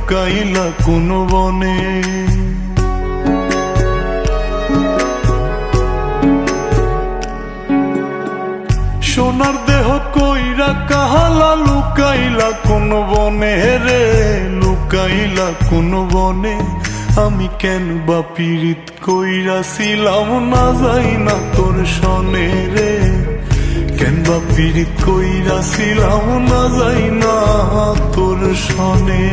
লুকাইলা কোন বনে। সোনার দেহ কইরা কাহালা লুকাইলা কোন বনে রে, লুকাইলা কোন বনে। আমি কেন বা পীড়িত কইরাছিলাম না যাই না তোর সনে রে, কেন বা পীড়িত কইরাছিলাম না যাই না তোর সনে।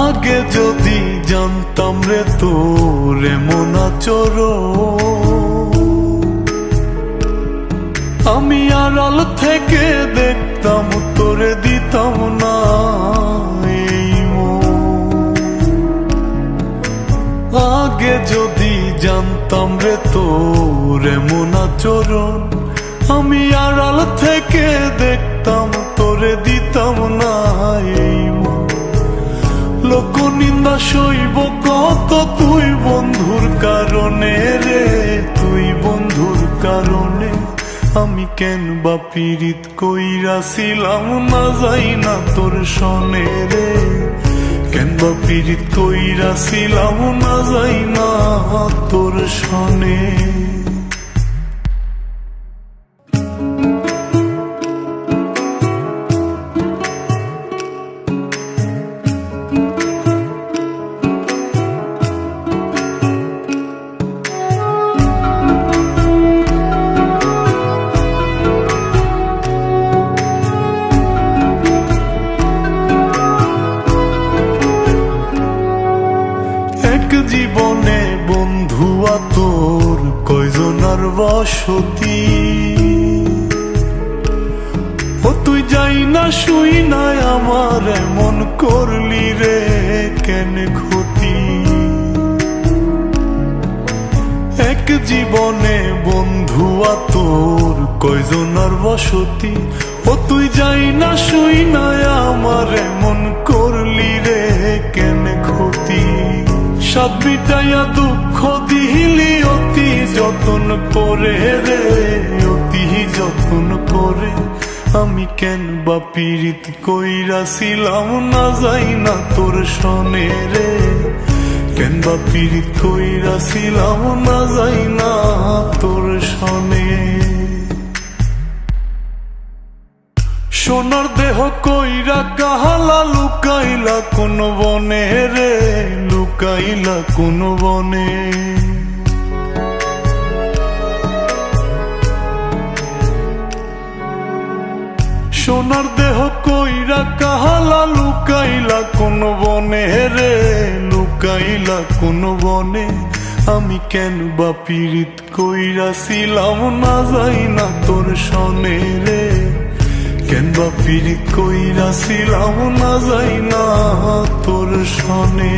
আগে যদি জানতাম রে তোর এমন আচরণ, আমি আড়াল থেকে দেখতাম তোরে দিতাম না এই মন। আগে যদি জানতাম রে তোর এমন আচরণ, আমি আড়াল থেকে দেখতাম তোরে দিতাম না এই মন। লোক নিন্দা সইব কত তুই বন্ধুর কারণে রে, তুই বন্ধুর কারণে। আমি কেন বা পীড়িত কইরাছিলাম না যাই না তোর সনে রে, কেন বা পীড়িত কইরাছিলাম না যাই না তোর সনে। জীবনে বন্ধুয়া তোর কয়জনার বসতি, ও তুই যাই না শুই নাই আমার এমন করলি রে কেন ক্ষতি। এক জীবনে বন্ধুয়া তোর কয়জনার বসতি, ও তুই যাই না শুই নাই আমার এমন করলি রে কেন ক্ষতি। সাত বিটাইয়া দুঃখ দিলি অতি যতন করে রে, অতি যতন করে। আমি কেন বা পীড়িত কইরাছিলাম না যাই না তোর সনে রে, কেন বা পীড়িত কইরাছিলাম না যাই না তোর সনে। সোনার দেহ কইরা কাহালা লুকাইলা কোন বনে রে, লুকাইলা কোন বনে। সোনার দেহ কইরা কাহালা লুকাইলা কোন বনে রে, লুকাইলা কোন বনে। আমি কেন বা পীড়িত কইরাছিলাম না যাই না তোর সনে রে, কেন বা পীড়িত কইরাছিলাম না যাই না তোর সনে।